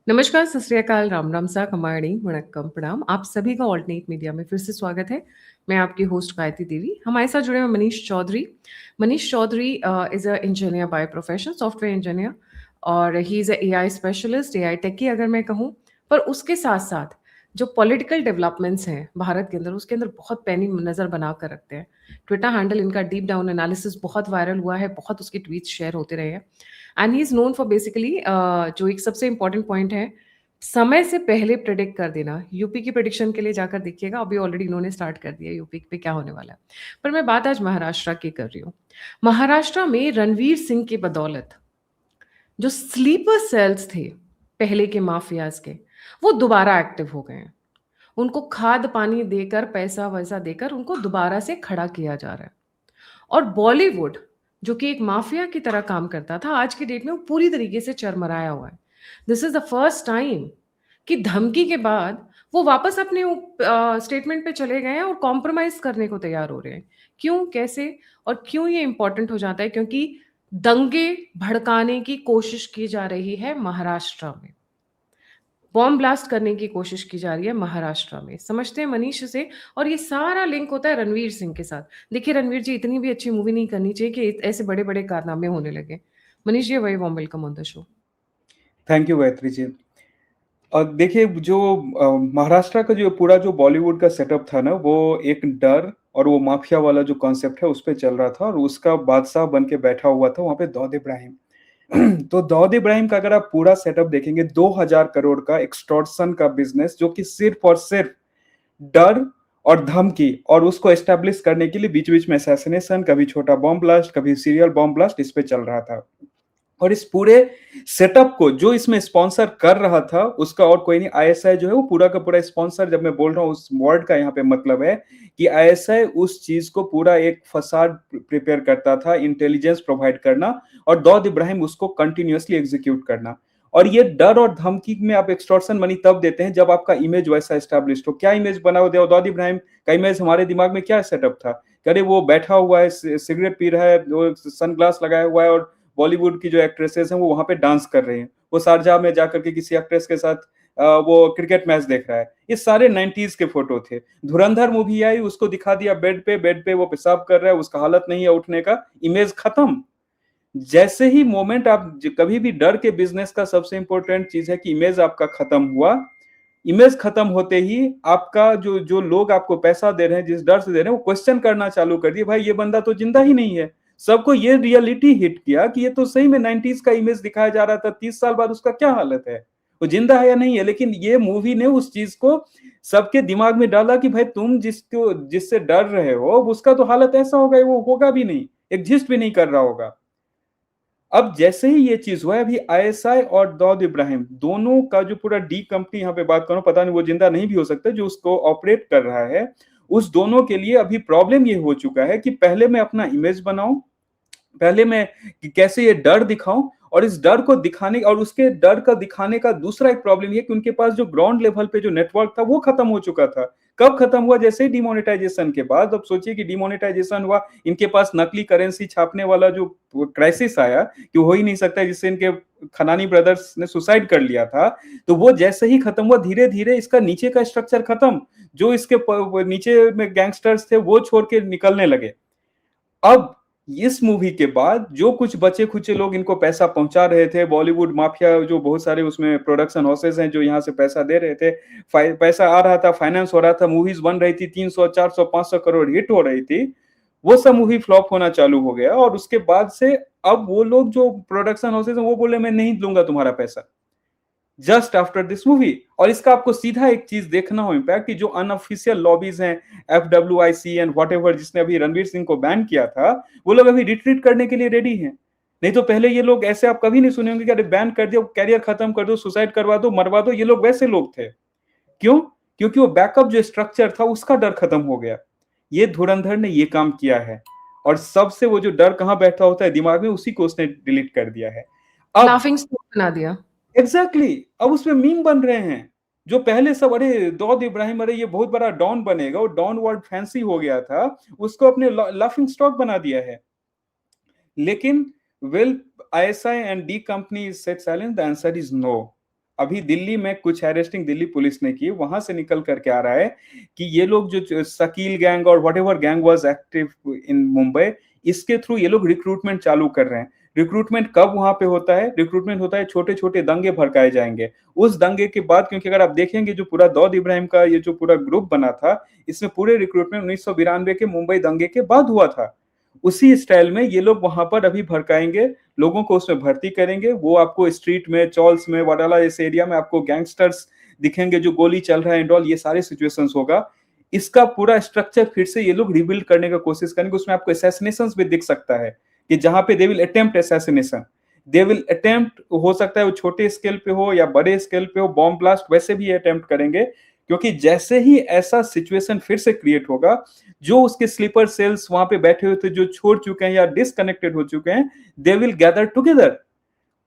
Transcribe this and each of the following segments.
नमस्कार, सत श्री अकाल, राम राम सा, कमाणी, वणक्कम, प्रणाम। आप सभी का ऑल्टरनेट मीडिया में फिर से स्वागत है। मैं आपकी होस्ट गायत्री देवी। हमारे साथ जुड़े हुए Manish Chaudhary. Manish Chaudhary is a engineer by profession, software engineer, और he is a AI specialist, AI techie अगर मैं कहूँ। पर उसके साथ-साथ जो पॉलिटिकल डेवलपमेंट्स हैं भारत के अंदर, उसके अंदर बहुत पैनी नज़र बना कर रखते हैं। ट्विटर हैंडल इनका डीप डाउन एनालिसिस बहुत वायरल हुआ है, बहुत उसके ट्वीट्स शेयर होते रहे हैं। And he is known for basically जो एक सबसे इम्पोर्टेंट पॉइंट है, समय से पहले प्रेडिक्ट कर देना। यूपी की प्रेडिक्शन के लिए जाकर देखिएगा, अभी ऑलरेडी इन्होंने स्टार्ट कर दिया यूपी पे क्या होने वाला है। पर मैं बात आज महाराष्ट्र की कर रही हूँ। महाराष्ट्र में रणवीर सिंह की बदौलत जो स्लीपर सेल्स थे पहले के माफियाज के, वो दोबारा एक्टिव हो गए हैं। उनको खाद पानी देकर, पैसा वैसा देकर उनको दोबारा से खड़ा किया जा रहा है। और बॉलीवुड जो कि एक माफिया की तरह काम करता था, आज के डेट में वो पूरी तरीके से चरमराया हुआ है। This is the first time कि धमकी के बाद वो वापस अपने स्टेटमेंट पे चले गए हैं और कॉम्प्रोमाइज करने को तैयार हो रहे हैं। क्यों, कैसे और क्यों ये इंपॉर्टेंट हो जाता है? क्योंकि दंगे भड़काने की कोशिश की जा रही है महाराष्ट्र में। बॉम्ब ब्लास्ट करने की कोशिश की जा रही है महाराष्ट्र में। समझते हैं मनीष से। और ये सारा लिंक होता है रणवीर सिंह के साथ। देखिए रणवीर जी, इतनी भी अच्छी मूवी नहीं करनी चाहिए कि ऐसे बड़े बड़े कारनामे होने लगे। मनीष जी, वही warm welcome on the show. Thank you Gayatri ji. और देखिए जो महाराष्ट्र का जो पूरा जो बॉलीवुड का सेटअप था ना, वो एक डर और वो माफिया वाला जो कॉन्सेप्ट है उस पे चल रहा था, और उसका बादशाह बन के बैठा हुआ था वहां पे दाऊद इब्राहिम। तो दाऊद इब्राहिम का अगर आप पूरा सेटअप देखेंगे, 2000 करोड़ का एक्सटॉर्शन का बिजनेस, जो कि सिर्फ और सिर्फ डर और धमकी और उसको एस्टेब्लिश करने के लिए बीच बीच में असैसिनेशन, कभी छोटा बॉम्ब ब्लास्ट, कभी सीरियल बॉम्ब ब्लास्ट, इस पे चल रहा था। और इस पूरे सेटअप को जो इसमें स्पॉन्सर कर रहा था, उसका और कोई नहीं, आईएसआई जो है वो पूरा का पूरा स्पॉन्सर। जब मैं बोल रहा हूँ उस वर्ड का यहाँ पे मतलब है कि आईएसआई उस चीज को पूरा एक फसाद प्रिपेयर करता था, इंटेलिजेंस प्रोवाइड करना, और दाऊद इब्राहिम उसको कंटिन्यूअसली एग्जीक्यूट करना। और ये डर और धमकी में आप एक्सटॉर्शन मनी तब देते हैं जब आपका इमेज वैसा एस्टैब्लिश हो। क्या इमेज बना हुआ दाऊद इब्राहिम का? इमेज हमारे दिमाग में क्या सेटअप था? अरे वो बैठा हुआ है, सिगरेट पी रहा है, वो सनग्लास लगाया हुआ है, और बॉलीवुड की जो एक्ट्रेसेस हैं वो वहां पे डांस कर रहे हैं, वो शारजाह में जाकर के किसी एक्ट्रेस के साथ वो क्रिकेट मैच देख रहा है। ये सारे 90s के फोटो थे। धुरंधर मूवी आई, उसको दिखा दिया बेड पे वो पेशाब कर रहा है, उसका हालत नहीं है उठने का, इमेज खत्म। जैसे ही मोमेंट आप कभी भी डर के बिजनेस का सबसे इंपॉर्टेंट चीज है कि इमेज आपका खत्म हुआ। इमेज खत्म होते ही आपका जो जो लोग आपको पैसा दे रहे हैं, जिस डर से दे रहे हैं, वो क्वेश्चन करना चालू कर दिए, भाई ये बंदा तो जिंदा ही नहीं है। सबको ये रियलिटी हिट किया कि ये तो सही में 90s का इमेज दिखाया जा रहा था, 30 साल बाद उसका क्या हालत है, वो जिंदा है या नहीं है। लेकिन ये मूवी ने उस चीज को सबके दिमाग में डाला कि भाई तुम जिसको जिससे डर रहे हो उसका तो हालत ऐसा होगा, वो होगा भी नहीं, एग्जिस्ट भी नहीं कर रहा होगा। अब जैसे ही ये चीज हुआ है, अभी आईएसआई और दाऊद इब्राहिम दोनों का जो पूरा डी कंपनी, यहाँ पे बात करूं, पता नहीं वो जिंदा नहीं भी हो सकता, जो उसको ऑपरेट कर रहा है, उस दोनों के लिए अभी प्रॉब्लम ये हो चुका है कि पहले मैं अपना इमेज बनाऊं, पहले मैं कैसे ये डर दिखाऊं, और इस डर को दिखाने और उसके डर का दिखाने का दूसरा एक प्रॉब्लम ये कि उनके पास जो ग्राउंड लेवल पे जो नेटवर्क था वो खत्म हो चुका था। कब खत्म हुआ? जैसे ही डिमोनेटाइजेशन के बाद। अब सोचिए कि डिमोनेटाइजेशन हुआ, इनके पास नकली करेंसी छापने वाला जो क्राइसिस आया कि हो ही नहीं सकता, जिससे इनके खनानी ब्रदर्स ने सुसाइड कर लिया था, तो वो जैसे ही खत्म हुआ, धीरे धीरे इसका नीचे का स्ट्रक्चर खत्म, जो इसके नीचे में गैंगस्टर्स थे वो छोड़ के निकलने लगे। अब इस मूवी के बाद जो कुछ बचे खुचे लोग इनको पैसा पहुंचा रहे थे, बॉलीवुड माफिया, जो बहुत सारे उसमें प्रोडक्शन हाउसेस हैं जो यहाँ से पैसा दे रहे थे, पैसा आ रहा था, फाइनेंस हो रहा था, मूवीज बन रही थी, 300 400 500 करोड़ हिट हो रही थी, वो सब मूवी फ्लॉप होना चालू हो गया। और उसके बाद से अब वो लोग जो प्रोडक्शन हाउसेस हैं वो बोले मैं नहीं लूंगा तुम्हारा पैसा, जस्ट आफ्टर दिस मूवी। और इसका आपको सीधा एक चीज देखना हो इम्पैक्ट, कि जो अनऑफिशियल लॉबीज हैं, FWIC एंड वॉट एवर, जिसने अभी रणवीर सिंह को बैन किया था, वो लोग अभी रिट्रीट करने के लिए रेडी हैं। नहीं तो पहले ये लोग ऐसे आप कभी नहीं सुने होंगे कि अरे बैन कर दिया, कैरियर खत्म कर दो, सुसाइड करवा दो, मरवा दो। ये लोग वैसे लोग थे। क्यों? क्योंकि वो बैकअप जो स्ट्रक्चर था उसका डर खत्म हो गया। ये धुरंधर ने ये काम किया है, और सबसे वो जो डर कहाँ बैठा होता है दिमाग में, उसी को उसने डिलीट कर दिया है। अब लाफिंग स्टॉक बना दिया। एग्जैक्टली अब उसमें मीम बन रहे हैं। जो पहले सब अरे दाऊद इब्राहिम, अरे ये बहुत बड़ा डॉन बनेगा, वो डॉन वर्ड फैंसी हो गया था, उसको अपने लाफिंग स्टॉक बना दिया है। लेकिन will ISI and D company set silence? The answer is no. अभी दिल्ली में कुछ अरेस्टिंग दिल्ली पुलिस ने की, वहां से निकल करके आ रहा है कि ये लोग जो शकील गैंग और what ever gang was active in Mumbai, इसके थ्रू ये लोग रिक्रूटमेंट चालू कर रहे हैं। रिक्रूटमेंट कब वहां पे होता है? रिक्रूटमेंट होता है छोटे छोटे दंगे भड़काए जाएंगे, उस दंगे के बाद, क्योंकि अगर आप देखेंगे जो पूरा दाऊद इब्राहिम का ये जो पूरा ग्रुप बना था, इसमें पूरे रिक्रूटमेंट 1992 के मुंबई दंगे के बाद हुआ था। उसी स्टाइल में ये लोग वहां पर अभी भड़काएंगे, लोगों को उसमें भर्ती करेंगे। वो आपको स्ट्रीट में, चौल्स में, वडाला इस एरिया में आपको गैंगस्टर्स दिखेंगे, जो गोली चल रहा है एंड ऑल, ये सारे सिचुएशंस होगा। इसका पूरा स्ट्रक्चर फिर से ये लोग रिबिल्ड करने का कोशिश करेंगे। उसमें आपको असैसिनेशंस भी दिख सकता है कि जहां पे they will attempt assassination, they will attempt, हो सकता है वो छोटे स्केल पे हो या बड़े स्केल पे हो, बॉम्ब ब्लास्ट वैसे भी अटेम्प्ट करेंगे। क्योंकि जैसे ही ऐसा सिचुएशन फिर से क्रिएट होगा, जो उसके स्लीपर सेल्स वहां पे बैठे हुए थे, जो छोड़ चुके हैं या डिसकनेक्टेड हो चुके हैं, दे विल गैदर टुगेदर।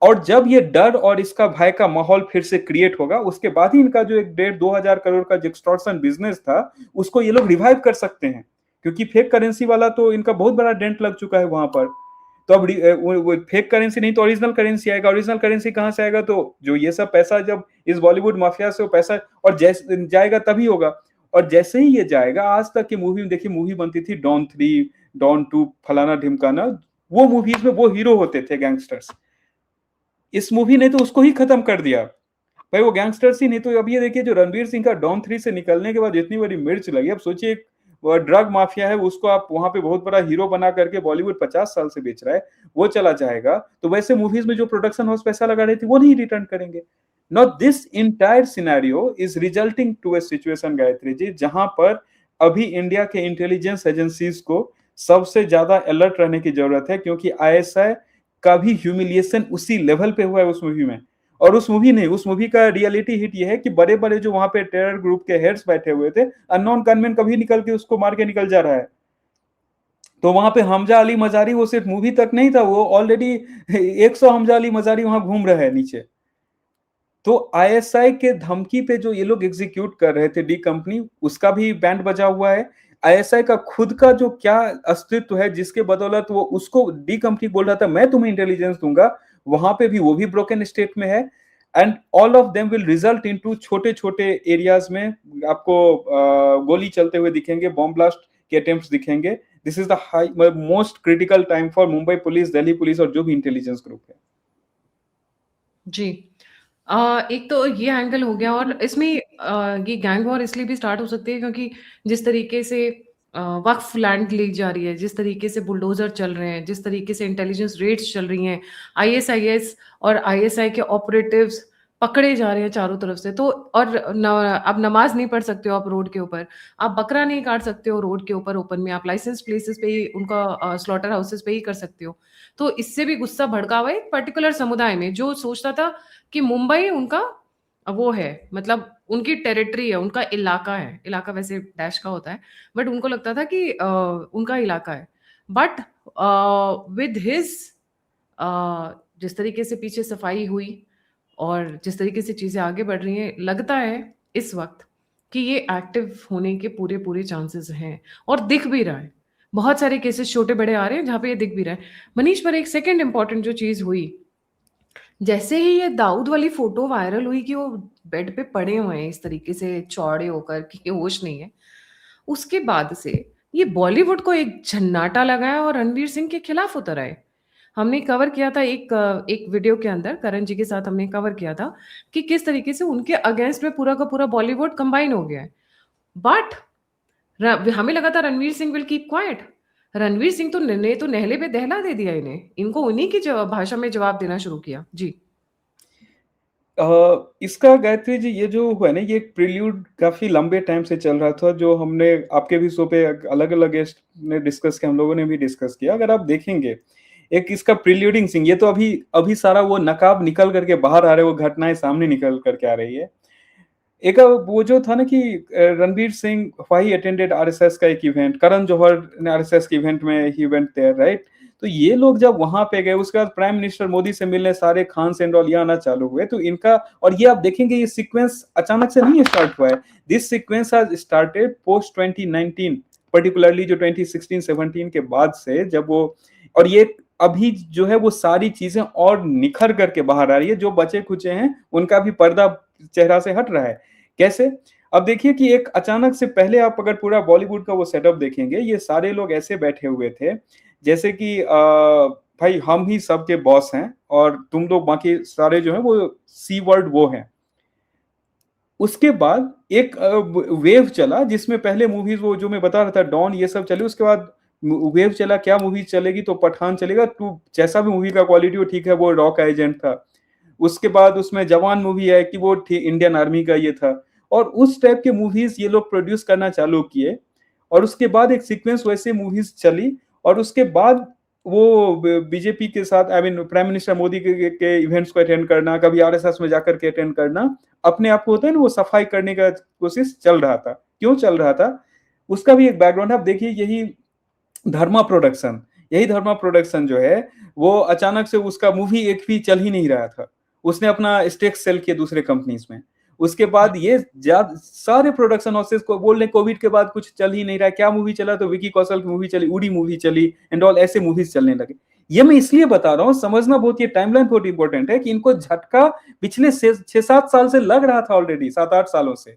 और जब ये डर और इसका भय का माहौल फिर से क्रिएट होगा, उसके बाद ही इनका जो 1.5-2 हजार करोड़ का जो एक्सटॉर्शन बिजनेस था, उसको ये लोग रिवाइव कर सकते हैं। क्योंकि फेक करेंसी वाला तो इनका बहुत बड़ा डेंट लग चुका है वहां पर। तो अब वो फेक करेंसी नहीं तो ओरिजिनल करेंसी आएगा। ओरिजिनल करेंसी कहां से आएगा? तो जो ये सब पैसा जब इस बॉलीवुड माफिया से वो पैसा और जैसे जाएगा तभी होगा। और जैसे ही ये जाएगा, आज तक की मूवी में देखिए, मूवी बनती थी डॉन 3, डॉन 2, फलाना ढिमकाना, वो मूवीज में वो हीरो होते थे गैंगस्टर्स। इस मूवी ने तो उसको ही खत्म कर दिया भाई, वो गैंगस्टर्स ही नहीं। तो अब ये देखिए, जो रणवीर सिंह का डॉन 3 से निकलने के बाद इतनी बड़ी मिर्च लगी, अब सोचिए ड्रग माफिया है, उसको आप वहां पे बहुत बड़ा हीरो बना करके बॉलीवुड 50 साल से बेच रहा है, वो चला जाएगा, तो वैसे मूवीज में जो प्रोडक्शन हाउस पैसा लगा रही थी वो नहीं रिटर्न करेंगे। Now this entire scenario is resulting to a situation, Gayatri ji, जहां पर अभी इंडिया के इंटेलिजेंस एजेंसीज को सबसे ज्यादा अलर्ट रहने की जरूरत है। क्योंकि आईएसआई का भी ह्यूमिलिएशन उसी लेवल पे हुआ है उस मूवी में। और उस मूवी नहीं, उस मूवी का रियलिटी हिट ये है कि बड़े बड़े जो वहां पे टेरर ग्रुप के हेड्स बैठे हुए थे, अननोन गनमैन कभी निकल के उसको मार के निकल जा रहा है। तो वहां पे हमजा अली मजारी, वो सिर्फ मूवी तक नहीं था, वो ऑलरेडी 100 हमजा अली मजारी वहां घूम रहे हैं नीचे। तो आईएसआई के धमकी पे जो ये लोग एग्जीक्यूट कर रहे थे, डी कंपनी, उसका भी बैंड बजा हुआ है। आईएसआई का खुद का जो क्या अस्तित्व है, जिसके बदौलत वो उसको डी कंपनी बोल रहा था मैं तुम्हें इंटेलिजेंस दूंगा, वहां पे भी वो भी ब्रोकन स्टेट में है। And all of them will result into छोटे छोटे एरियाज में आपको गोली चलते हुए दिखेंगे, बॉम्ब ब्लास्ट के अटेम्प्ट्स दिखेंगे। This is the high most critical time for Mumbai police, Delhi police और जो भी इंटेलिजेंस ग्रुप है। जी। एक तो ये एंगल हो गया, और इसमें ये गैंग वॉर इसलिए भी स्टार्ट हो सकती है क्योंकि जिस तरीके से वक्फ लैंड ली जा रही है, जिस तरीके से बुलडोजर चल रहे हैं, जिस तरीके से इंटेलिजेंस रेड्स चल रही हैं, आईएसआईएस और आईएसआई के ऑपरेटिव्स पकड़े जा रहे हैं चारों तरफ से। तो और अब नमाज नहीं पढ़ सकते हो आप रोड के ऊपर, आप बकरा नहीं काट सकते हो रोड के ऊपर ओपन में, आप लाइसेंस प्लेसेस पे ही उनका स्लॉटर हाउसेस पे ही कर सकते हो। तो इससे भी गुस्सा भड़का हुआ है एक पर्टिकुलर समुदाय में, जो सोचता था कि मुंबई उनका वो है, मतलब उनकी टेरिटरी है, उनका इलाका है। इलाका वैसे डैश का होता है, बट उनको लगता था कि उनका इलाका है। बट विद हिज जिस तरीके से पीछे सफाई हुई और जिस तरीके से चीज़ें आगे बढ़ रही हैं, लगता है इस वक्त कि ये एक्टिव होने के पूरे पूरे चांसेस हैं, और दिख भी रहा है। बहुत सारे केसेस छोटे बड़े आ रहे हैं जहाँ पे ये दिख भी रहा है। मनीष, पर एक सेकंड इम्पॉर्टेंट जो चीज़ हुई, जैसे ही ये दाऊद वाली फोटो वायरल हुई कि वो बेड पे पड़े हुए हैं इस तरीके से चौड़े होकर कि होश नहीं है, उसके बाद से ये बॉलीवुड को एक झन्नाटा लगाया और रणवीर सिंह के खिलाफ उतर आए। हमने कवर किया था एक वीडियो के अंदर, करण जी के साथ हमने कवर किया था कि किस तरीके से उनके अगेंस्ट में पूरा का पूरा बॉलीवुड कंबाइन हो गया है। बट हमें लगा था Ranveer Singh will keep quiet. Ranveer Singh तो ने तो नहले पे दहला दे दिया इन्हें, इनको उन्हीं की भाषा में जवाब देना शुरू किया। जी। इसका, गायत्री जी, ये जो हुआ है ना, ये एक प्रिल्यूड काफी लंबे टाइम से चल रहा था, जो हमने आपके भी शो पे अलग अलग गेस्ट ने डिस्कस किया, हम लोगों ने भी डिस्कस किया। अगर आप देखेंगे एक इसका प्रिल्यूडिंग सीन, ये तो अभी अभी सारा वो नकाब निकल करके बाहर आ रहे, वो घटनाएं सामने निकल करके आ रही है। एक वो जो था ना कि Ranveer Singh why attended RSS का एक इवेंट, करण जौहर ने आरएसएस के इवेंट में ही वेंट देयर, राइट? तो ये लोग जब वहां पे गए, उसके बाद प्राइम मिनिस्टर मोदी से मिलने सारे खान एंड ऑल ये आना चालू हुए, तो इनका, और ये आप देखेंगे ये सीक्वेंस अचानक से नहीं स्टार्ट हुआ है। This sequence has started post 2019, particularly जो 2016-17 के बाद से, जब वो, और ये अभी जो है वो सारी चीजें और निखर करके बाहर आ रही है। जो बचे खुचे हैं उनका भी पर्दा चेहरा से हट रहा है। कैसे? अब देखिए कि एक अचानक से, पहले आप अगर पूरा बॉलीवुड का वो सेटअप देखेंगे, ये सारे लोग ऐसे बैठे हुए थे जैसे कि भाई हम ही सबके बॉस हैं और तुम लोग बाकी सारे जो है वो सी वर्ड वो हैं। उसके बाद एक वेव चला जिसमें पहले मूवीज वो जो मैं बता रहा था डॉन ये सब चले, उसके बाद वेव चला क्या मूवीज चलेगी, तो पठान चलेगा, तो जैसा भी मूवी का क्वालिटी हो ठीक है, वो रॉक एजेंट था। उसके बाद उसमें जवान मूवी है कि वो इंडियन आर्मी का ये था। और उस टाइप के मूवीज ये लोग प्रोड्यूस करना चालू किए। और उसके बाद एक सीक्वेंस वैसे मूवीज चली। और उसके बाद वो बीजेपी के साथ, I mean prime minister Modi के इवेंट्स को अटेंड करना, कभी आरएसएस में जाकर के अटेंड करना, अपने आप को होता है ना वो सफाई करने का कोशिश चल रहा था। क्यों चल रहा था? उसका भी एक बैकग्राउंड है। आप देखिए यही धर्मा प्रोडक्शन जो है वो अचानक से उसका मूवी एक भी चल ही नहीं रहा था। उसने अपना स्टेक सेल किया दूसरे कंपनीज में। उसके बाद ये सारे प्रोडक्शन हाउसेस को बोल रहे कोविड के बाद कुछ चल ही नहीं रहा है। क्या मूवी चला? तो विकी कौशल की मूवी चली, उड़ी मूवी चली एंड ऑल, ऐसे मूवीज चलने लगे। ये मैं इसलिए बता रहा हूँ, समझना बहुत, ये टाइमलाइन बहुत इंपॉर्टेंट है कि इनको झटका पिछले 6-7 साल से लग रहा था ऑलरेडी, 7-8 सालों से।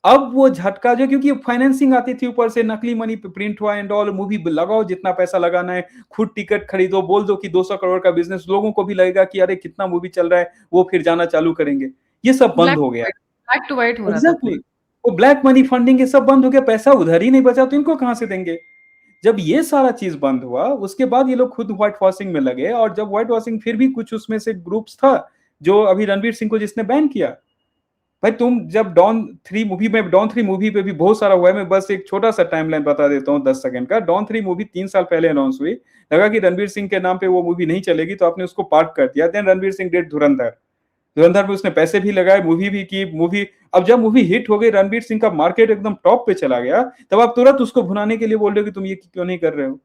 अब वो झटका जो, क्योंकि फाइनेंसिंग आती थी ऊपर से, नकली मनी प्रिंट हुआ एंड ऑल, मूवी लगाओ जितना पैसा लगाना है, खुद टिकट खरीदो, बोल दो कि 200 करोड़ का बिजनेस, लोगों को भी लगेगा कि अरे कितना मूवी चल रहा है, वो फिर जाना चालू करेंगे। ये सब बंद हो गया। ब्लैक टू व्हाइट हो रहा था एग्जैक्टली पूरा। वो ब्लैक मनी फंडिंग ये सब बंद हो गया, पैसा उधर ही नहीं बचा तो इनको कहां से देंगे? जब ये सारा चीज बंद हुआ उसके बाद ये लोग खुद व्हाइट वॉशिंग में लगे। और जब व्हाइट वॉशिंग, फिर भी कुछ उसमें से ग्रुप्स था जो अभी रणवीर सिंह को जिसने बैन किया। भाई तुम जब डॉन 3 मूवी पे भी बहुत सारा हुआ है। मैं बस एक छोटा सा टाइमलाइन बता देता हूँ 10 सेकंड का। डॉन 3 मूवी 3 साल पहले अनाउंस हुई। लगा कि रणवीर सिंह के नाम पे वो मूवी नहीं चलेगी तो आपने उसको पार्क कर दिया। देन रणवीर सिंह डेड धुरंधर। धुरंधर में उसने पैसे भी लगाए, मूवी भी की। अब जब मूवी हिट हो गई, रणवीर सिंह का मार्केट एकदम टॉप पे चला गया, तब आप तुरंत उसको भुनाने के लिए बोल रहे हो कि तुम ये क्यों नहीं कर रहे हो?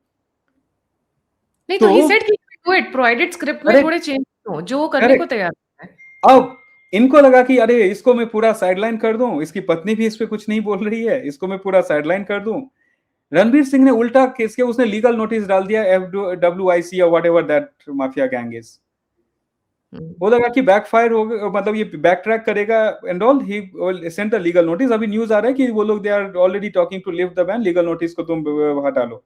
नहीं तो तो ही सेड कि डू इट, प्रोवाइडेड स्क्रिप्ट में थोड़े करेक्ट, चेंज हो जो वो करने को करेक्ट। तैयार है। अब इनको लगा कि अरे इसको मैं पूरा साइडलाइन कर दूं, इसकी पत्नी भी इस पे कुछ नहीं बोल रही है, इसको मैं पूरा साइडलाइन कर दूं। रणवीर सिंह ने उल्टा केस किया, उसने लीगल नोटिस डाल दिया FWIC या whatever that mafia gang is. वो लगा कि बैकफायर हो गया, मतलब ये बैक ट्रैक करेगा and all, he sent the legal notice. अभी न्यूज आ रहा है कि वो लोग they are already talking to lift the ban, legal notice को तुम हटा लो।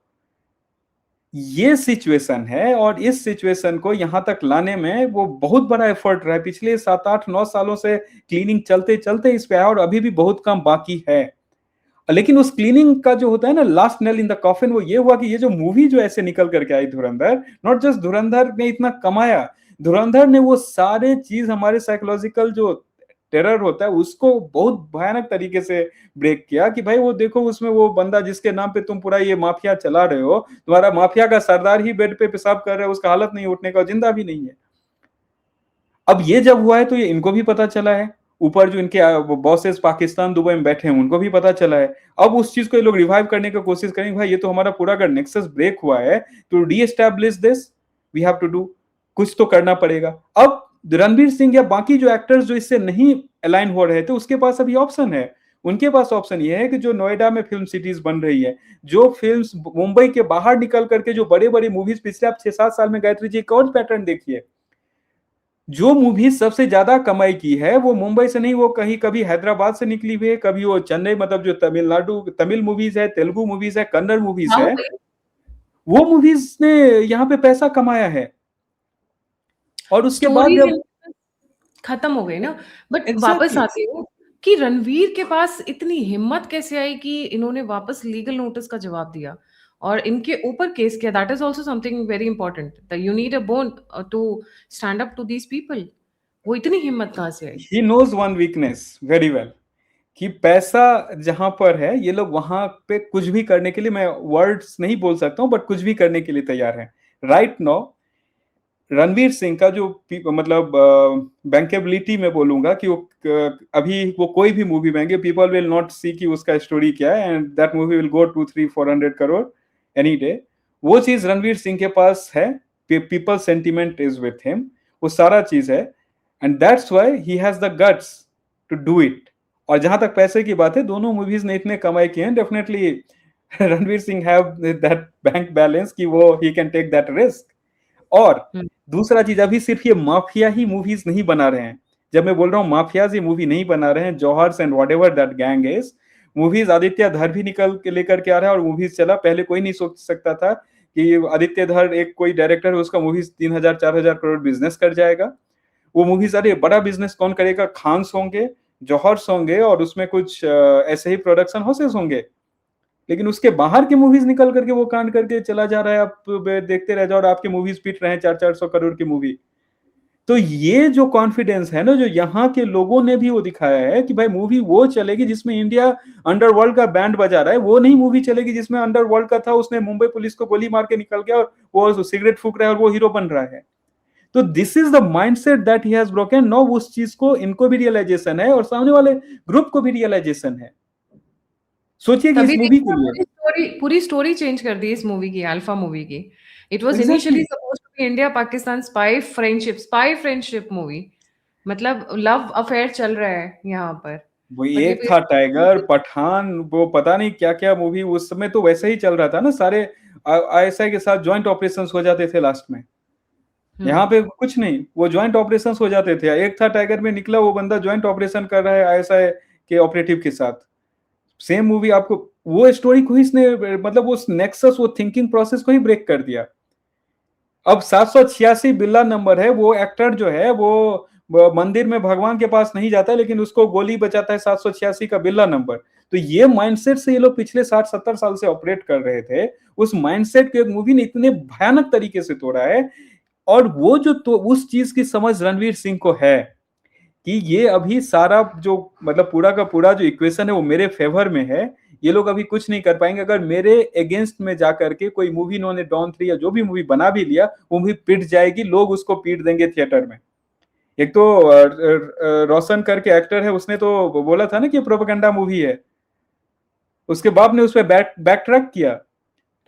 ये सिचुएशन है। और इस सिचुएशन को यहां तक लाने में वो बहुत बड़ा एफर्ट रहा है। पिछले 7-8-9 सालों से क्लीनिंग चलते चलते इस पे है और अभी भी बहुत काम बाकी है। लेकिन उस क्लीनिंग का जो होता है ना, last nail in the coffin, वो ये हुआ कि ये जो मूवी जो ऐसे निकल करके आई धुरंधर, नॉट जस्ट धुरंधर ने इतना कमाया, धुरंधर ने वो सारे चीज, हमारे साइकोलॉजिकल जो टेरर होता है उसको बहुत भयानक तरीके से ब्रेक किया। कि भाई वो देखो, उसमें वो बंदा जिसके नाम पे तुम पूरा ये माफिया चला रहे हो, तुम्हारा माफिया का सरदार ही बेड पे पेशाब कर रहा है, उसका हालत नहीं उठने का, जिंदा भी नहीं है। अब ये जब हुआ है तो ये इनको भी पता चला है। ऊपर जो इनके बॉसेस पाकिस्तान दुबई में बैठे हैं उनको भी पता चला है। अब उस चीज को ये लोग रिवाइव करने की कोशिश करेंगे। भाई ये तो हमारा पूरा अगर नेक्सस ब्रेक हुआ है तो re establish this we have to do, कुछ तो करना पड़ेगा। अब रणवीर सिंह या बाकी जो एक्टर्स जो इससे नहीं अलाइन हो रहे थे उसके पास अभी ऑप्शन है। उनके पास ऑप्शन ये है कि जो नोएडा में फिल्म सिटीज बन रही है, जो फिल्म मुंबई के बाहर निकल करके जो बड़े बड़े मूवीज पिछले आप 6-7 साल में, गायत्री जी एक और पैटर्न देखिए, जो मूवी सबसे ज्यादा कमाई की है वो मुंबई से नहीं, वो कहीं कभी हैदराबाद से निकली हुई है, कभी वो चेन्नई, मतलब जो तमिलनाडु, तमिल मूवीज है, तेलुगु मूवीज है, कन्नड़ मूवीज है, वो मूवीज ने यहाँ पे पैसा कमाया है। और उसके बाद स्टोरीज जब खत्म हो गई ना। बट वापस एग्जैक्टली आती हूँ कि रणवीर के पास इतनी हिम्मत कैसे आई कि इन्होंने वापस लीगल नोटिस का जवाब दिया और इनके ऊपर केस किया। That is also something very important, that you need a bone to stand up to these people. वो इतनी हिम्मत कहाँ से आई? He knows one weakness very well, कि पैसा जहां पर है ये लोग वहां पे कुछ भी करने के लिए, मैं वर्ड्स नहीं बोल सकता हूँ, बट कुछ भी करने के लिए तैयार है राइट नाउ। रणवीर सिंह का जो मतलब बैंकेबिलिटी में बोलूंगा कि वो अभी वो कोई भी मूवी बनाएंगे, पीपल विल नॉट सी कि उसका स्टोरी क्या है, and that movie will go 200-300-400 crore any day. वो चीज रणवीर सिंह के पास है। People sentiment is with him, वो सारा चीज है। And that's why he has the guts to do it. और जहां तक पैसे की बात है, दोनों मूवीज ने इतने कमाई किए हैं, definitely Ranveer Singh have that bank balance कि वो he can take that risk. और हुँ। दूसरा चीज, अभी सिर्फ ये माफिया ही मूवीज नहीं बना रहे हैं। जब मैं बोल रहा हूँ माफियाज ये मूवी नहीं बना रहे हैं, Johars and whatever that gang is, movies Aditya Dhar भी निकल के लेकर के आ रहा है और मूवीज चला। पहले कोई नहीं सोच सकता था कि आदित्य धर एक कोई डायरेक्टर है, उसका मूवीज 3,000 4,000 करोड़ बिजनेस कर जाएगा। वो मूवीज, अरे बड़ा बिजनेस कौन करेगा, खान्स होंगे, जौहर्स होंगे और उसमें कुछ ऐसे ही प्रोडक्शन हाउसेस होंगे। लेकिन उसके बाहर की मूवीज निकल करके वो कांड करके चला जा रहा है, आप देखते रह जाओ और आपकी मूवीज पीट रहे हैं 400-400 करोड़ की मूवी। तो ये जो कॉन्फिडेंस है ना, जो यहाँ के लोगों ने भी वो दिखाया है कि भाई मूवी वो चलेगी जिसमें इंडिया अंडरवर्ल्ड का बैंड बजा रहा है, वो नहीं मूवी चलेगी जिसमें अंडरवर्ल्ड का था, उसने मुंबई पुलिस को गोली मार के निकल गया और वो सिगरेट फूक रहा है और वो हीरो बन रहा है। तो this is the mindset that he has broken. No, उस चीज को इनको भी रियलाइजेशन है और सामने वाले ग्रुप को भी रियलाइजेशन है। सोचिए कि इस तभी मूवी देखिए के ना, लिए पूरी स्टोरी चेंज कर दी इस मूवी की, अल्फा मूवी की। It was exactly initially supposed to be India Pakistan spy friendship movie. मतलब लव अफेयर चल रहा है यहाँ पर। वो बट ये एक था टाइगर, फिर पठान, वो पता नहीं क्या क्या मूवी उस समय तो वैसे ही चल रहा था ना, सारे आईएसआई के साथ ज्वाइंट ऑपरेशंस हो जाते थे लास्ट में। हुँ। यहाँ पे कुछ नहीं, वो ज्वाइंट ऑपरेशंस हो जाते थे। एक था टाइगर में निकला, वो बंदा ज्वाइंट ऑपरेशन कर रहा है आईएसआई के ऑपरेटिव के साथ। सेम मूवी आपको, वो स्टोरी को ही इसने, मतलब उस नेक्सस, वो थिंकिंग प्रोसेस को ही ब्रेक कर दिया। अब 786 बिल्ला नंबर है, वो एक्टर जो है वो मंदिर में भगवान के पास नहीं जाता, लेकिन उसको गोली बचाता है 786 का बिल्ला नंबर। तो ये माइंडसेट से ये लोग पिछले 60-70 साल से ऑपरेट कर रहे थे। उस माइंडसेट को एक मूवी ने इतने भयानक तरीके से तोड़ा है। और वो जो तो उस चीज की समझ रणवीर सिंह को है कि ये अभी सारा जो, मतलब पूरा का पूरा जो इक्वेशन है वो मेरे फेवर में है। ये लोग अभी कुछ नहीं कर पाएंगे। अगर मेरे अगेंस्ट में जाकर के कोई मूवी, इन्होंने डॉन 3 या जो भी मूवी बना भी लिया, वो मूवी पिट जाएगी, लोग उसको पीट देंगे थिएटर में। एक तो रोशन करके एक्टर है, उसने तो बोला था ना कि प्रोपेगेंडा मूवी है। उसके बाप ने उस पर बैक ट्रैक किया,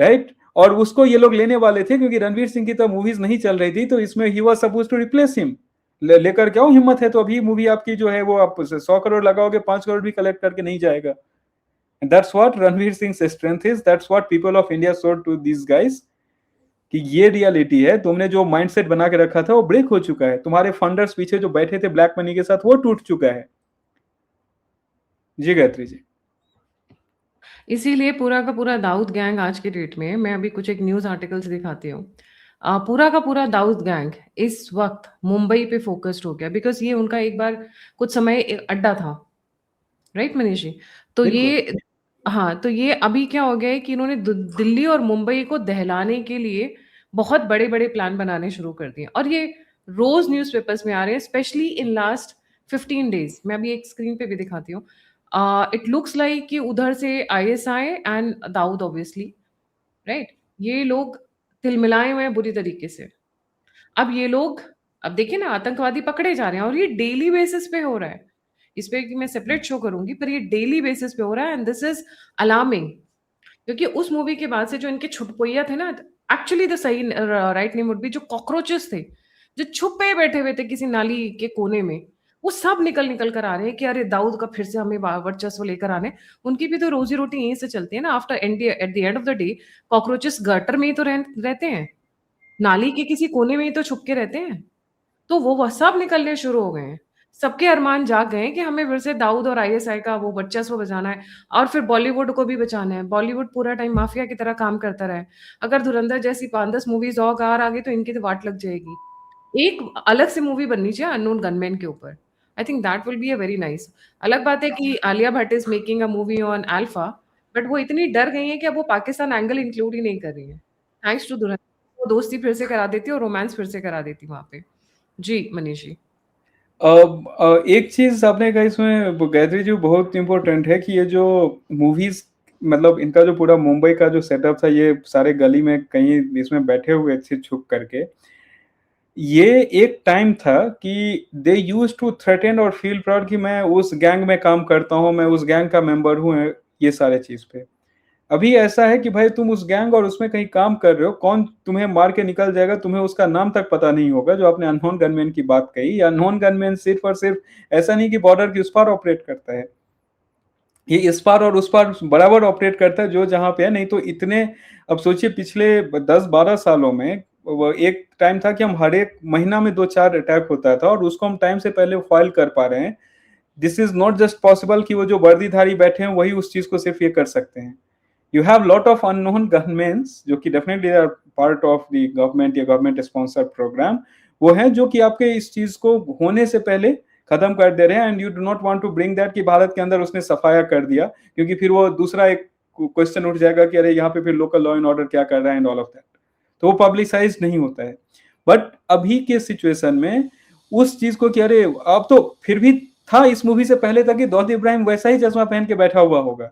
राइट। और उसको ये लोग लेने वाले थे क्योंकि रणवीर सिंह की तो मूवीज नहीं चल रही थी, तो इसमें he was suppose to replace him. लेकर के आओ, हिम्मत है तो अभी मूवी आपकी जो है वो आप 100 करोड़ लगाओगे, 5 करोड़ भी कलेक्ट करके नहीं जाएगा। That's what Ranveer Singh strength is, that's what people of India showed to this guys, कि ये रियलिटी है। तुमने जो माइंडसेट बना के रखा था वो ब्रेक हो चुका है। तुम्हारे फंडर्स पीछे जो बैठे थे ब्लैक मनी के साथ, वो टूट चुका है। जी गायत्री जी। इसीलिए पूरा का पूरा दाऊद गैंग आज के डेट में, मैं अभी कुछ एक न्यूज़ आर्टिकल्स दिखाती हूँ। पूरा का पूरा दाऊद गैंग इस वक़्त मुंबई पे फ़ोकस्ड हो गया, बिकॉज़ ये उनका एक बार कुछ समय अड्डा था। राइट मनीष जी? तो बिल्कुल। ये हाँ, तो ये अभी क्या हो गया है कि इन्होंने दिल्ली और मुंबई को दहलाने के लिए बहुत बड़े-बड़े प्लान बनाने शुरू कर दिए और ये रोज़ न्यूज़पेपर्स में आ रहे हैं, स्पेशली इन लास्ट 15 डेज़। मैं अभी एक स्क्रीन पे भी दिखाती हूँ। इट लुक्स लाइक कि उधर से ISI and Dawood obviously, right? ये लोग तिलमिलाए हुए हैं बुरी तरीके से। अब ये लोग, अब देखिए ना, आतंकवादी पकड़े जा रहे हैं और ये डेली बेसिस पे हो रहा है। इस पे कि मैं सेपरेट शो करूँगी, पर ये डेली बेसिस पे हो रहा है एंड दिस इज़ अलार्मिंग। क्योंकि उस मूवी के बाद से जो इनके छुटपुइया थे ना, एक्चुअली द सही राइट नेम वुड बी, जो कॉकरोचेस थे, जो छुपे बैठे हुए थे किसी नाली के कोने में, वो सब निकल-निकल कर आ रहे हैं कि अरे दाऊद का फिर से हमें वर्चस्व लेकर आने। उनकी भी तो रोज़ी-रोटी यहीं से चलती है ना, after at the end of the day cockroaches gutter में ही तो रहते हैं। नाली के किसी कोने में ही तो छुप के रहते हैं। तो वो सब निकलने शुरू हो गए हैं। सबके अरमान जाग गए हैं कि हमें फिर से दाऊद और आईएसआई का वो वर्चस्व बचाना है और फिर बॉलीवुड को भी बचाना है। बॉलीवुड पूरा टाइम माफिया की तरह काम करता रहा है। अगर धुरंधर जैसी 5-10 मूवीज़ और आ गई तो इनकी तो वाट लग जाएगी। एक अलग से मूवी बननी चाहिए अननोन गनमैन के ऊपर। I think that will be a very nice. अलग बात है कि Alia Bhatt is making a movie on alpha, but वो इतनी डर गई हैं कि अब वो पाकिस्तान एंगल इंक्लूड ही नहीं कर रही हैं। थैंक्स टू धुरंधर, वो दोस्ती फिर से करा देती और रोमांस फिर से करा देती वहाँ पे। जी, मनीष जी। एक चीज आपने कहा इसमें गायत्री जी, बहुत इंपॉर्टेंट है कि ये जो मूवीज, मतलब इनका जो पूरा मुंबई का जो सेटअप था, ये सारे गली में कहीं इसमें बैठे हुए थे छुप करके। ये एक टाइम था कि दे यूज टू थ्रेटन और फील प्राउड कि मैं उस गैंग में काम करता हूँ, मैं उस गैंग का मेंबर हूँ, ये सारे चीज पे। अभी ऐसा है कि भाई तुम उस गैंग और उसमें कहीं काम कर रहे हो, कौन तुम्हें मार के निकल जाएगा, तुम्हें उसका नाम तक पता नहीं होगा। जो आपने अननोन गनमैन की बात कही, अननोन गनमैन सिर्फ और सिर्फ ऐसा नहीं कि बॉर्डर के उस पार ऑपरेट करता है, ये इस पार और उस पार बराबर ऑपरेट करता है, जो जहां पे है। नहीं तो इतने, अब सोचिए पिछले 10-12 सालों में वो एक टाइम था कि हम हर एक महीना में 2-4 अटैक होता था और उसको हम टाइम से पहले फाइल कर पा रहे हैं। This is not just possible कि वो जो वर्दीधारी बैठे हैं वही उस चीज को सिर्फ ये कर सकते हैं। You have lot of unknown gunmens जो कि definitely are part of the government या गवर्नमेंट स्पॉन्सर्ड प्रोग्राम, वो हैं जो कि आपके इस चीज को होने से पहले खत्म कर दे रहे हैं। And you do not want to bring that कि भारत के अंदर उसने सफाया कर दिया, क्योंकि फिर वो दूसरा एक क्वेश्चन उठ जाएगा कि अरे यहाँ पे फिर लोकल लॉ एंड ऑर्डर क्या कर रहा है एंड ऑल ऑफ दैट, तो वो पब्लिसाइज नहीं होता है। बट अभी के सिचुएशन में उस चीज को कि अरे अब तो फिर भी था इस मूवी से पहले तक कि दाऊद इब्राहिम वैसा ही चश्मा पहन के बैठा हुआ होगा,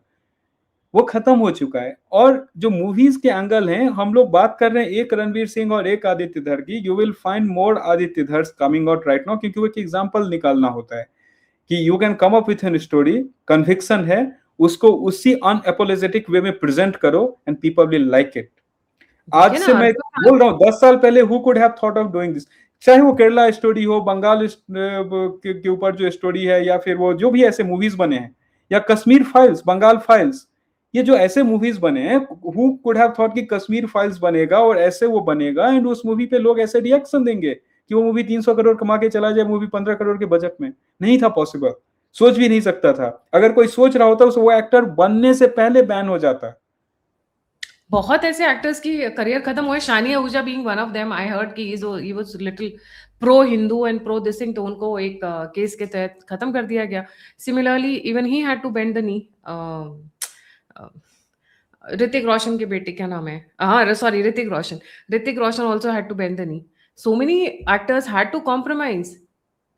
वो खत्म हो चुका है। और जो मूवीज के एंगल हैं, हम लोग बात कर रहे हैं एक रणवीर सिंह और एक आदित्य धर की, you will find more Aditya धर कमिंग आउट राइट नाउ, क्योंकि वो एक एग्जांपल निकालना होता है कि you can come up with an story, conviction है, उसको उसी अनएपोलोजेटिक वे में प्रेजेंट करो and people will like it. आज देखिए ना से मैं अरबाज बोल रहा हूँ 10 साल पहले who could have thought of doing this, चाहे वो केरला स्टोरी हो, बंगाल के ऊपर जो स्टोरी है, या फिर वो जो भी ऐसे मूवीज बने हैं, या कश्मीर फाइल्स, बंगाल फाइल्स, ये जो ऐसे मूवीज बने हैं, हु कुड हैव थॉट कि कश्मीर फाइल्स बनेगा और ऐसे वो बनेगा एंड उस मूवी पे लोग ऐसे रिएक्शन देंगे कि वो मूवी 300 करोड़ कमा के चला जाए, मूवी 15 करोड़ के बजट में। नहीं था पॉसिबल, सोच भी नहीं सकता था। अगर कोई सोच रहा होता तो वो एक्टर बनने से पहले बैन हो जाता। बहुत ऐसे एक्टर्स की करियर खत्म हुए, Shiney Ahuja being one of them. I heard कि he was little pro Hindu and pro this thing, तो उनको एक केस के तहत खत्म कर दिया गया। Similarly even he had to bend the knee. Hrithik Roshan के बेटे क्या नाम है, हाँ sorry Hrithik Roshan also had to bend the knee. So many actors had to compromise,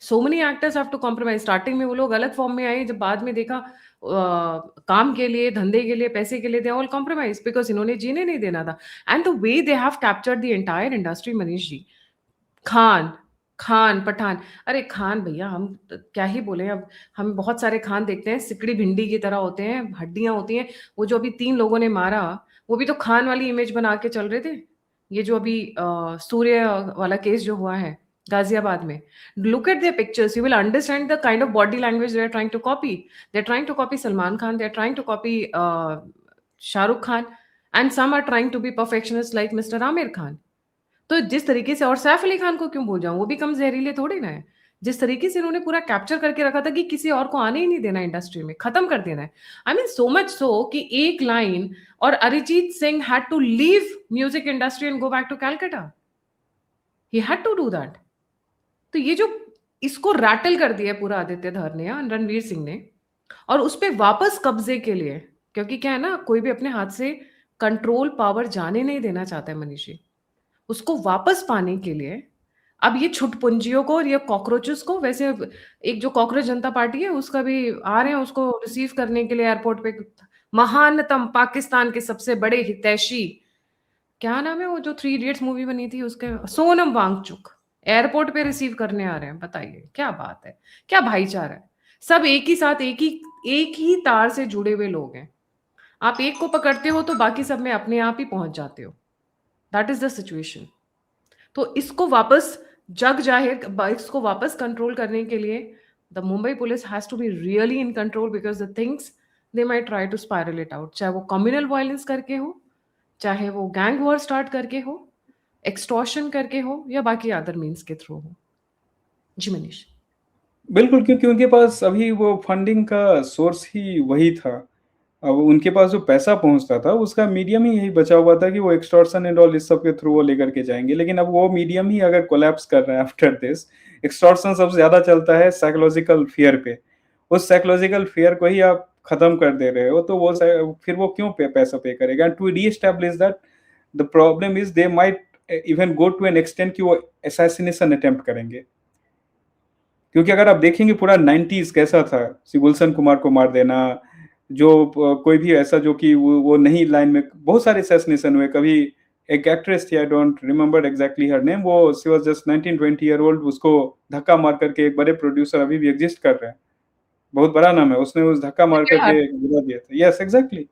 so many actors have to compromise. Starting में वो लोग अलग फॉर्म में आए, जब बाद में देखा काम के लिए, धंधे के लिए, पैसे के लिए, दे ऑल कॉम्प्रोमाइज बिकॉज इन्होंने जीने नहीं देना था। And the way they have captured the entire industry, Manish ji, Khan, Khan, Pathan, अरे खान भैया हम क्या ही बोले अब। हम बहुत सारे खान देखते हैं, सिकड़ी भिंडी की तरह होते हैं, हड्डियां होती हैं। वो जो अभी 3 लोगों ने मारा, वो भी तो खान वाली इमेज बना के चल रहे थे। ये जो अभी सूर्य वाला केस जो हुआ है गाजियाबाद में, look at their pictures, you will understand the kind of body language they are trying to copy. They are trying to copy Salman Khan, they are trying to copy Shahrukh Khan, and some are trying to be perfectionist like Mr Aamir Khan. तो जिस तरीके से, और सैफ अली खान को क्यों भूल जाऊं, वो भी कम जहरीले थोड़ी ना है। जिस तरीके से इन्होंने पूरा कैप्चर करके रखा था कि किसी और को आने ही नहीं देना, इंडस्ट्री में खत्म कर देना है। I mean so much so कि एक लाइन, और Arijit Singh had to leave music industry and go back to Calcutta, he had to do that. तो ये जो इसको रैटल कर दिया पूरा आदित्य धर ने या रणवीर सिंह ने, और उस पे वापस कब्जे के लिए, क्योंकि क्या है ना, कोई भी अपने हाथ से कंट्रोल पावर जाने नहीं देना चाहता है मनीषी, उसको वापस पाने के लिए अब ये छुटपुंजियों को और ये कॉकरोचेस को, वैसे एक जो कॉकरोच जनता पार्टी है उसका भी आ रहे हैं उसको रिसीव करने के लिए एयरपोर्ट पे। महानतम पाकिस्तान के सबसे बड़े हितैषी, क्या नाम है वो जो 3 इडियट्स मूवी बनी थी उसके, सोनम वांगचुक, एयरपोर्ट पे रिसीव करने आ रहे हैं। बताइए क्या बात है, क्या भाईचारा है। सब एक ही साथ, एक ही तार से जुड़े हुए लोग हैं। आप एक को पकड़ते हो तो बाकी सब में अपने आप ही पहुंच जाते हो। That is the situation. तो इसको वापस जग जाहिर, इसको वापस कंट्रोल करने के लिए the Mumbai police has to be really in control, because the things they might try to spiral it out, चाहे वो कम्युनल वायलेंस करके हो, चाहे वो गैंग वॉर स्टार्ट करके हो, एक्सटॉर्शन करके हो, या बाकी अदर मीन्स के थ्रू हो। जी मनीष। बिल्कुल, क्योंकि उनके पास अभी वो फंडिंग का सोर्स ही वही था। अब उनके पास जो पैसा पहुँचता था, उसका मीडियम ही यही बचा हुआ था कि वो एक्सटॉर्शन एंड ऑल इस सब के थ्रू वो लेकर के जाएँगे। लेकिन अब वो मीडियम ही अगर कोलैप्स कर रहा है आफ्टर दिस, एक्सटॉर्शन सबसे ज़्यादा चलता है साइकोलॉजिकल फ़ियर पे। उस साइकोलॉजिकल फ़ियर को ही आप खत्म कर दे रहे हो, तो वो फिर वो क्यों पैसा पे करेगा? And to reestablish that, the problem is they might even go to an extent कि वो असैसिनेशन अटेम्प्ट करेंगे। क्योंकि अगर आप देखेंगे पूरा 90s कैसा था, गुलशन कुमार को मार देना, जो कोई भी ऐसा जो कि वो नहीं लाइन में, बहुत सारे असैसिनेशन हुए। कभी एक एक्ट्रेस थी, I don't remember exactly her name, वो she was just 19-20 year old, उसको धक्का मार करके एक बड़े प्रोड्यूसर अभी भी एग्जिस्ट कर रहे हैं, बहुत बड़ा नाम है, उसने उस धक्का मार निखिल करके हर, गिरा दिया था। Yes exactly.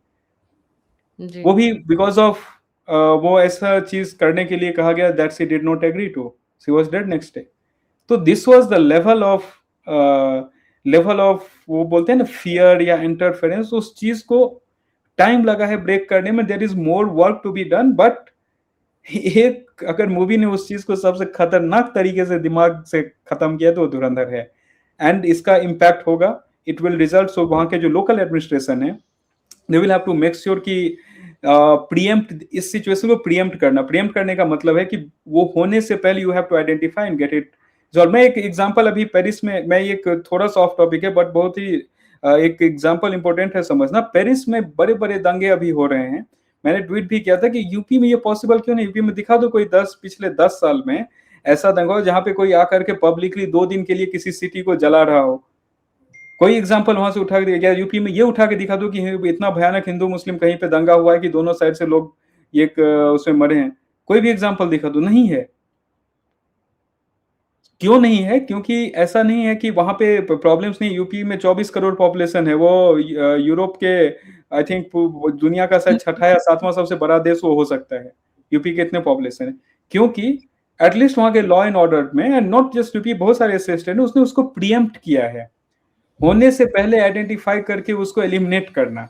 जी वो भी बिकॉज ऑफ वो ऐसा चीज करने के लिए कहा गया that she did not agree to, she was dead next day. तो this was the level of वो बोलते हैं ना फियर या इंटरफेरेंस, उस चीज को टाइम लगा है ब्रेक करने में। There is more work to be done, but एक अगर मूवी ने उस चीज को सबसे खतरनाक तरीके से दिमाग से खत्म किया तो वो धुरंधर है। एंड इसका इम्पैक्ट होगा, इट विल रिजल्ट, सो वहां के जो लोकल एडमिनिस्ट्रेशन है they will have to make sure कि प्रीएम्प्ट, इस सिचुएशन को प्रीएम्प्ट करने का मतलब है कि वो होने से पहले you have to identify and get it. और मैं एक एग्जांपल अभी पेरिस में, मैं एक थोड़ा सा ऑफ टॉपिक है बट बहुत ही एक एग्जांपल इंपॉर्टेंट है समझना। पेरिस में बड़े बड़े दंगे अभी हो रहे हैं। मैंने ट्वीट भी किया था कि यूपी में ये पॉसिबल क्यों नहीं, यूपी में दिखा दो कोई पिछले 10 साल में ऐसा दंगा हो जहां पे कोई आकर के पब्लिकली 2 दिन के लिए किसी सिटी को जला रहा हो। कोई एग्जांपल वहां से उठा के दिया, यूपी में ये उठा के दिखा दो कि इतना भयानक हिंदू मुस्लिम कहीं पे दंगा हुआ है कि दोनों साइड से लोग एक उसमें मरे हैं। कोई भी एग्जांपल दिखा दो, नहीं है। क्यों नहीं है? क्योंकि ऐसा नहीं है कि वहां पे प्रॉब्लम्स नहीं। यूपी में 24 करोड़ पॉपुलेशन है, वो यूरोप के आई थिंक दुनिया का शायद छठा या सातवां सबसे बड़ा देश वो हो सकता है। यूपी के इतने पॉपुलेशन है क्योंकि एटलीस्ट वहां के लॉ एंड ऑर्डर में, एंड नॉट जस्ट यूपी, बहुत सारे ऐसे स्टेट है उसने उसको प्रीएम्प्ट किया है, होने से पहले आइडेंटिफाई करके उसको एलिमिनेट करना।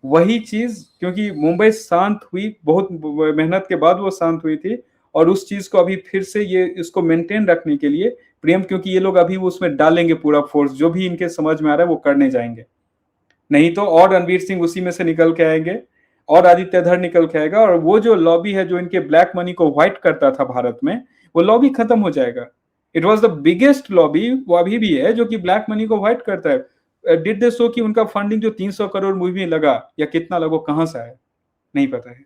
वही चीज, क्योंकि मुंबई शांत हुई, बहुत मेहनत के बाद वो शांत हुई थी, और उस चीज को अभी फिर से ये इसको मेंटेन रखने के लिए प्रेम, क्योंकि ये लोग अभी उसमें डालेंगे पूरा फोर्स, जो भी इनके समझ में आ रहा है वो करने जाएंगे। नहीं तो और रणवीर सिंह उसी में से निकल के आएंगे, और आदित्य धर निकल के आएगा, और वो जो लॉबी है जो इनके ब्लैक मनी को व्हाइट करता था भारत में, वो लॉबी खत्म हो जाएगा। It was the biggest lobby, वो अभी भी है, जो कि ब्लैक मनी को व्हाइट करता है। डिड दे शो कि उनका फंडिंग जो 300 करोड़ मूवी में लगा या कितना लगो, कहां से आया नहीं पता है,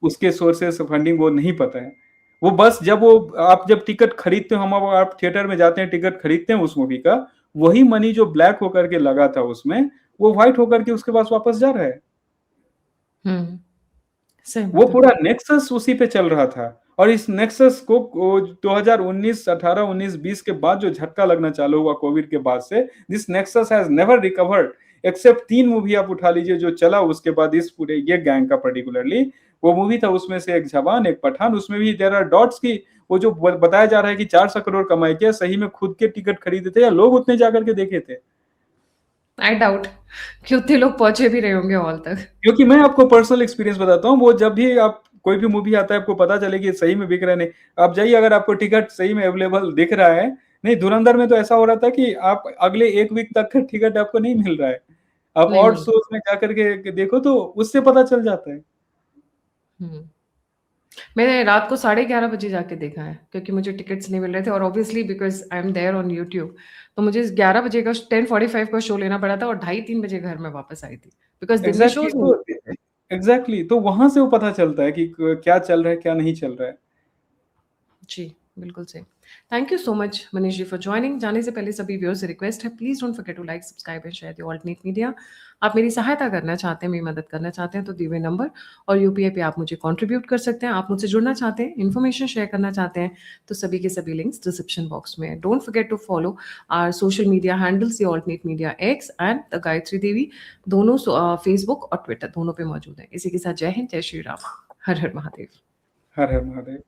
उसके सोर्सेस फंडिंग वो नहीं पता है। वो बस जब वो आप जब टिकट खरीदते हो, हम आप थिएटर में जाते हैं टिकट खरीदते हैं उस मूवी का, वही मनी जो ब्लैक होकर के लगा था उसमें, वो व्हाइट होकर के उसके पास वापस जा रहा है। वो पूरा नेक्सस उसी पे चल रहा था, और इस नेक्सस को 2019, 18, 19, 20 के बाद जो झटका लगना चालू हुआ कोविड के बाद से, this nexus has never recovered, except 3 movie आप उठा लीजिए जो चला उसके बाद इस पूरे ये गैंग का। पर्टिकुलरली वो मूवी था, उसमें से एक जवान एक पठान, उसमें भी देयर आर डॉट्स की, वो जो बताया जा रहा है कि 400 करोड़ कमाई किया, सही में खुद के टिकट खरीदे थे या लोग उतने जाकर के देखे थे? आई डाउट कि उतने लोग पहुंचे भी रहे होंगे हॉल तक। क्योंकि मैं आपको पर्सनल एक्सपीरियंस बताता हूँ, वो जब भी आप कोई भी मूवी आता है आपको पता चले कि सही में बिक रहा है नहीं, आप जाइए, अगर आपको टिकट सही में अवेलेबल दिख रहा है, नहीं धुरंधर में तो ऐसा हो रहा था कि आप अगले 1 वीक तक का टिकट आपको नहीं मिल रहा है। आप नहीं और मिल शोज में जाकर के देखो तो उससे पता चल जाता है। मैंने रात को 11:30 बजे जाके देखा है, क्योंकि मुझे टिकट्स नहीं मिल रहे थे, और obviously because I am there on YouTube, तो मुझे 11 बजे का 10:45 का शो लेना पड़ा था, और 2:30-3 बजे घर में वापस आई थी, बिकॉज दिन में एग्जैक्टली शोज नहीं तो होते थे। एग्जैक्टली तो वहां से वो पता चलता है कि क्या चल रहा है क्या नहीं चल रहा है। जी, बिल्कुल सही। Thank you so much Manish ji for joining. जाने से पहले सभी व्यूअर्स से रिक्वेस्ट है, please don't forget to like, subscribe and share the alternate media. आप मेरी सहायता करना चाहते हैं, मेरी मदद करना चाहते हैं, तो दिए हुए नंबर और यूपीआई पे आप मुझे कंट्रीब्यूट कर सकते हैं। आप मुझसे जुड़ना चाहते हैं, इन्फॉर्मेशन शेयर करना चाहते हैं, तो सभी के सभी लिंक्स डिस्क्रिप्शन बॉक्स में है। Don't forget to follow our social media handles, the alternate media X and the Gayatri Devi, दोनों फेसबुक और ट्विटर दोनों पे मौजूद है। इसी के साथ जय हिंद, जय श्री राम, हर हर महादेव। हर हर महादेव।